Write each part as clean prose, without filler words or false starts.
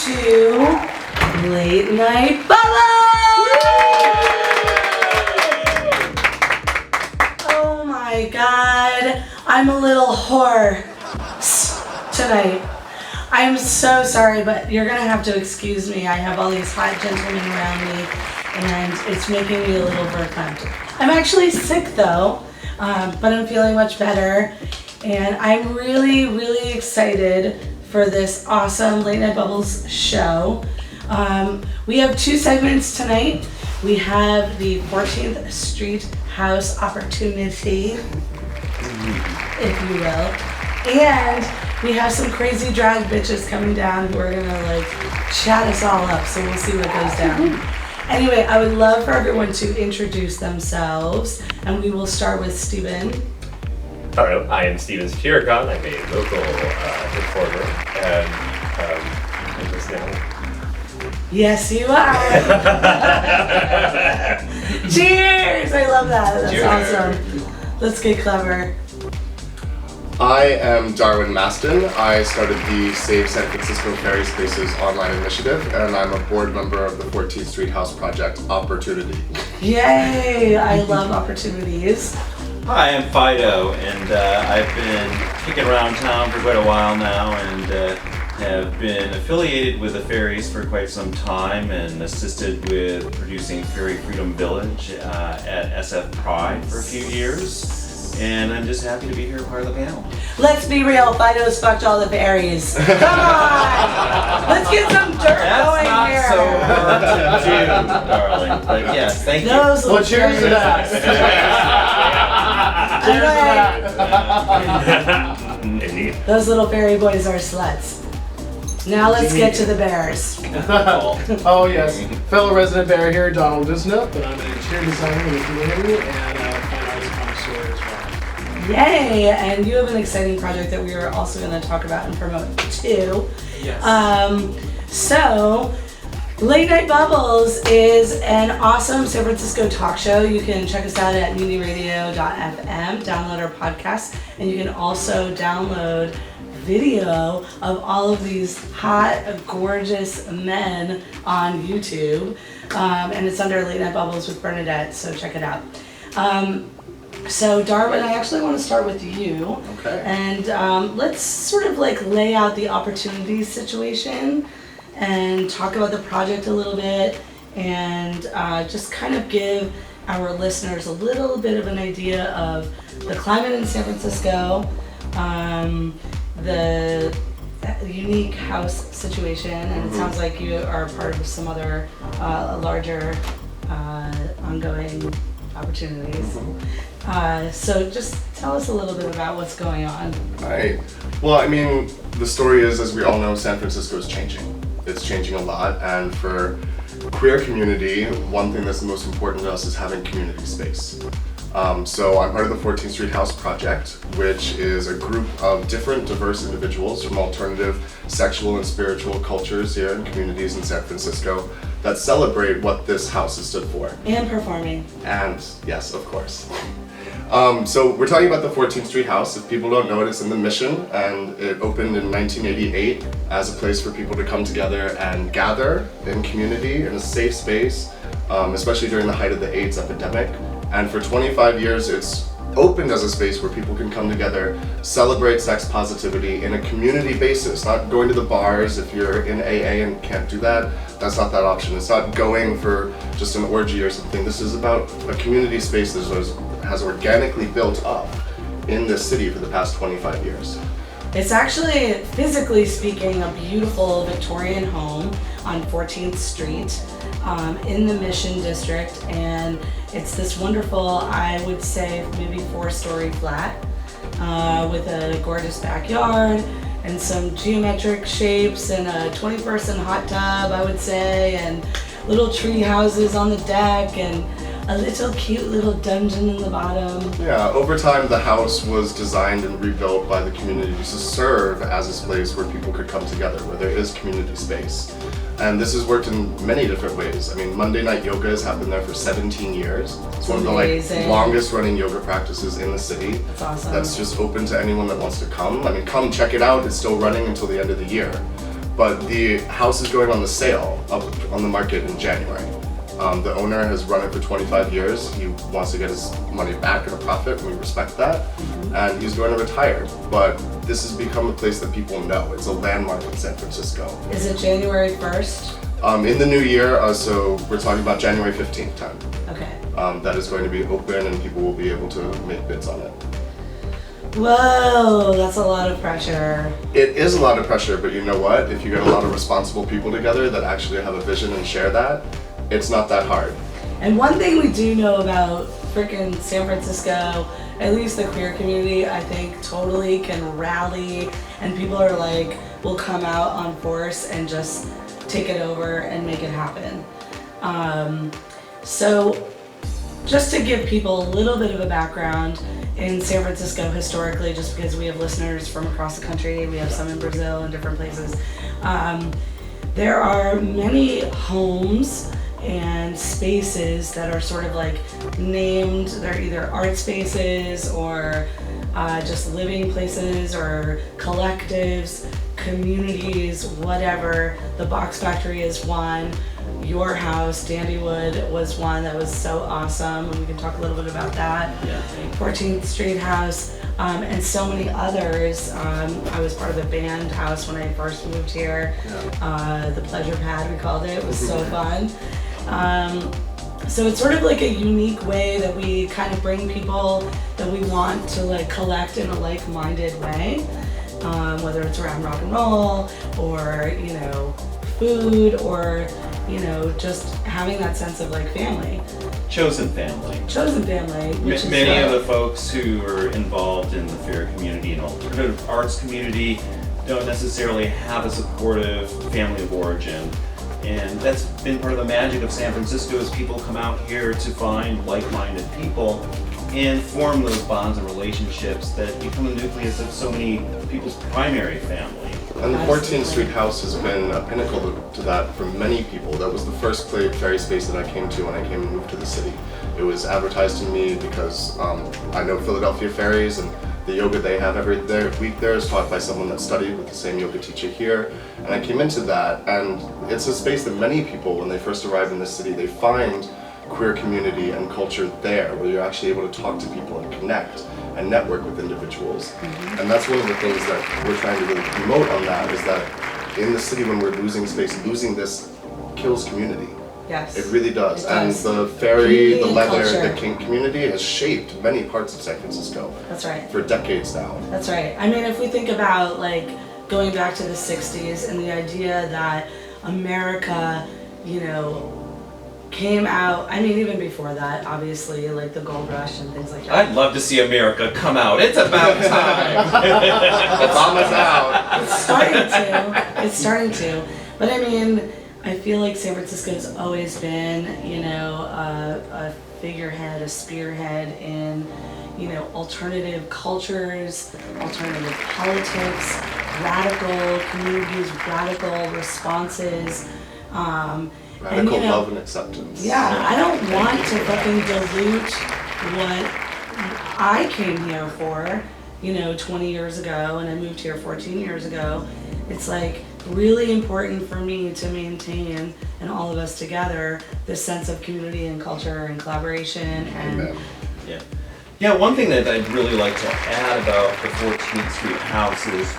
to Late Night Bubbles! Oh my god, I'm a little hoarse tonight. I'm so sorry, but you're gonna have to excuse me. I have all these hot gentlemen around me, and it's making me a little verklempt. I'm actually sick though, but I'm feeling much better, and I'm really, really excited for this awesome Late Night Bubbles show. We have two segments tonight. We have the 14th Street House Opportunity, if you will, and we have some crazy drag bitches coming down who are gonna like chat us all up, so we'll see what goes down. Anyway, I would love for everyone to introduce themselves, and we will start with Steven. Hello, I am Steven Satyricon. I'm a local performer, and I'm just now. Yes, you are. Cheers! I love that. That's awesome. Let's get clever. I am Darwin Maston. I started the Save San Francisco Fairie Spaces online initiative, and I'm a board member of the 14th Street House Project Opportunity. Yay! I love opportunities. Hi, I'm Fido, and I've been kicking around town for quite a while now, and have been affiliated with the Fairies for quite some time, and assisted with producing Fairy Freedom Village at SF Pride for a few years. And I'm just happy to be here part of the panel. Let's be real, Fido's fucked all the fairies. Come on! Let's get some dirt going here. That's not so hard to do, darling. But yes, thank you. Those Well, cheers to that. Indeed. Those little fairy boys are sluts. Now let's get to the bears. Oh yes, fellow resident bear here, Donald Disnup, and I'm an interior designer with the community and fine arts connoisseur as well. Yay! And you have an exciting project that we are also going to talk about and promote too. Yes. So, Late Night Bubbles is an awesome San Francisco talk show. You can check us out at muniRadio.fm, download our podcast, and you can also download video of all of these hot, gorgeous men on YouTube. And it's under Late Night Bubbles with Bernadette, so check it out. So Darwin, I actually want to start with you. Okay. And let's sort of like lay out the opportunity situation and talk about the project a little bit, and just kind of give our listeners a little bit of an idea of the climate in San Francisco, the unique house situation, and it sounds like you are part of some other larger ongoing opportunities. So just tell us a little bit about what's going on. Right. Well, I mean, the story is, as we all know, San Francisco is changing. It's changing a lot, and for queer community, one thing that's the most important to us is having community space. So I'm part of the 14th Street House Project, which is a group of different diverse individuals from alternative sexual and spiritual cultures here in communities in San Francisco that celebrate what this house has stood for. And performing. And yes, of course. So we're talking about the 14th Street House. If people don't know it, it's in the Mission, and it opened in 1988 as a place for people to come together and gather in community in a safe space, especially during the height of the AIDS epidemic. And for 25 years, it's opened as a space where people can come together, celebrate sex positivity in a community basis, not going to the bars. If you're in AA and can't do that, that's not that option. It's not going for just an orgy or something. This is about a community space that has organically built up in this city for the past 25 years. It's actually, physically speaking, a beautiful Victorian home on 14th Street in the Mission District, and it's this wonderful, I would say, maybe 4-story flat with a gorgeous backyard and some geometric shapes and a 20-person hot tub, I would say, and little tree houses on the deck and a little cute little dungeon in the bottom. Yeah, over time the house was designed and rebuilt by the community to serve as a place where people could come together, where there is community space. And this has worked in many different ways. I mean, Monday night yoga has happened there for 17 years. It's one of the longest running yoga practices in the city. That's awesome. That's just open to anyone that wants to come. I mean, come check it out. It's still running until the end of the year. but the house is going on the sale up on the market in January. The owner has run it for 25 years. He wants to get his money back at a profit, and we respect that. And he's going to retire. But this has become a place that people know. It's a landmark in San Francisco. Is it January 1st? In the new year, so we're talking about January 15th time. Okay. That is going to be open and people will be able to make bids on it. Whoa, that's a lot of pressure. It is a lot of pressure, but you know what? If you get a lot of responsible people together that actually have a vision and share that, it's not that hard. And one thing we do know about freaking San Francisco, at least the queer community, I think totally can rally, and people are like, will come out on force and just take it over and make it happen. So just to give people a little bit of a background in San Francisco historically, just because we have listeners from across the country, we have some in Brazil and different places. There are many homes and spaces that are sort of like named, they're either art spaces or just living places or collectives, communities, whatever. The Box Factory is one. Your house, Dandywood, was one that was so awesome, and we can talk a little bit about that. Yeah. 14th Street House, and so many others. I was part of a band house when I first moved here. The Pleasure Pad, we called it. It was so fun. So it's sort of like a unique way that we kind of bring people that we want to like collect in a like-minded way, whether it's around rock and roll or, you know, food or, you know, just having that sense of like family. Chosen family. Chosen family. Which is Many of the folks who are involved in the Fairie community and alternative arts community don't necessarily have a supportive family of origin. And that's been part of the magic of San Francisco, is people come out here to find like-minded people and form those bonds and relationships that become the nucleus of so many people's primary family. And the 14th Street House has been a pinnacle to that for many people. That was the first fairy space that I came to when I came and moved to the city. It was advertised to me because I know Philadelphia Fairies, and the yoga they have every week there is taught by someone that studied with the same yoga teacher here. And I came into that, and it's a space that many people, when they first arrive in the city, they find queer community and culture there, where you're actually able to talk to people and connect and network with individuals. And that's one of the things that we're trying to really promote on that, is that in the city, when we're losing space, losing this kills community. Yes. It really does. It And does. the fairy, Community the and leather, culture. the kink community has shaped many parts of San Francisco That's right. for decades now. That's right. I mean, if we think about like going back to the 60s and the idea that America, you know, came out, I mean, even before that, obviously, like the gold rush and things like that. I'd love to see America come out. It's about time. Obama's out. It's starting to. But I mean, I feel like San Francisco's always been, you know, a figurehead, a spearhead in, you know, alternative cultures, alternative politics, radical communities, radical responses. Radical and, you know, love and acceptance. Yeah, I don't want to fucking dilute what I came here for, you know, 20 years ago, and I moved here 14 years ago. It's like really important for me to maintain, and all of us together, this sense of community and culture and collaboration and Amen. Yeah, one thing that I'd really like to add about the 14th Street House is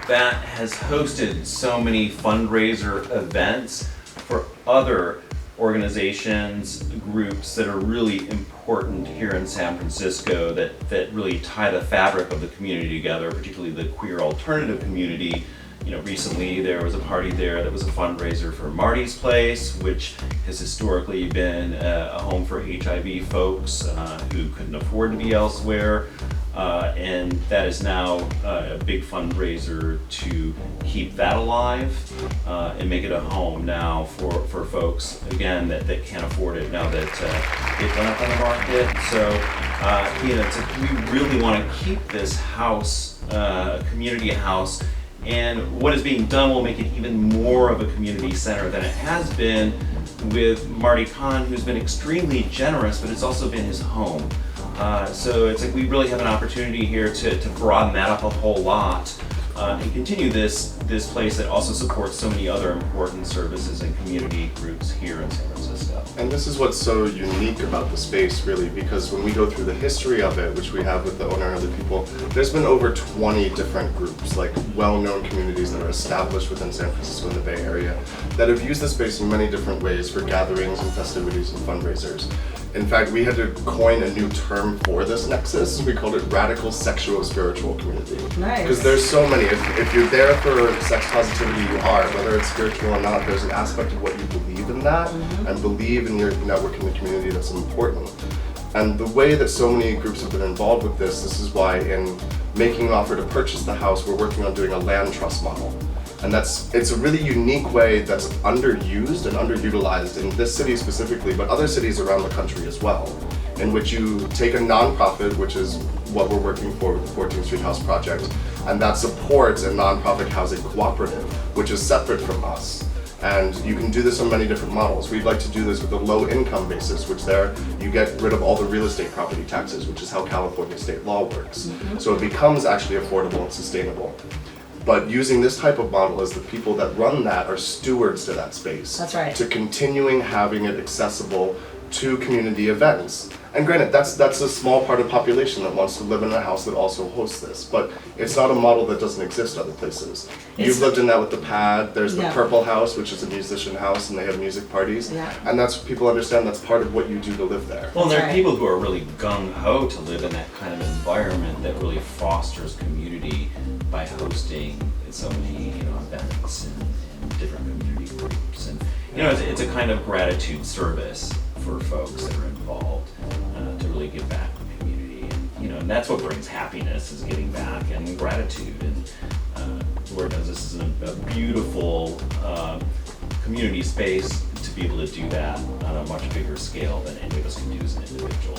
that has hosted so many fundraiser events for other organizations, groups that are really important here in San Francisco, that really tie the fabric of the community together, particularly the queer alternative community. You know, recently there was a party there that was a fundraiser for Marty's Place, which has historically been a home for HIV folks who couldn't afford to be elsewhere. And that is now a big fundraiser to keep that alive and make it a home now for folks, again, that can't afford it now that it went up on the market. So, you know, we really want to keep this house, a community house, and what is being done will make it even more of a community center than it has been with Marty Kahn, who's been extremely generous, but it's also been his home. So it's like we really have an opportunity here to broaden that up a whole lot and continue this place that also supports so many other important services and community groups here in San Francisco. And this is what's so unique about the space, really, because when we go through the history of it, which we have with the owner and other people, there's been over 20 different groups, like well-known communities that are established within San Francisco and the Bay Area, that have used the space in many different ways for gatherings and festivities and fundraisers. In fact, we had to coin a new term for this nexus. We called it radical sexual spiritual community. Nice. Because there's so many. If you're there for sex positivity, you are. Whether it's spiritual or not, there's an aspect of what you believe in that and believe in your network in the community that's important. And the way that so many groups have been involved with this is why in making an offer to purchase the house, we're working on doing a land trust model. And it's a really unique way that's underused and underutilized in this city specifically, but other cities around the country as well, in which you take a nonprofit, which is what we're working for with the 14th Street House Project, and that supports a nonprofit housing cooperative, which is separate from us. And you can do this on many different models. We'd like to do this with a low income basis, which there you get rid of all the real estate property taxes, which is how California state law works. So it becomes actually affordable and sustainable. But using this type of model is the people that run that are stewards to that space. That's right. To continuing having it accessible to community events. And granted, that's a small part of the population that wants to live in a house that also hosts this, but it's not a model that doesn't exist other places. You've lived in that with the Pad, there's the Yeah. Purple House, which is a musician house, and they have music parties. Yeah. And that's, people understand that's part of what you do to live there. Well, there are right. people who are really gung-ho to live in that kind of environment that really fosters community by hosting so many, events and different community groups. And, it's a kind of gratitude service for folks that are involved to really give back to the community. And that's what brings happipiness, is giving back and gratitude. And whereas this is a beautiful community space to be able to do that on a much bigger scale than any of us can do as an individual.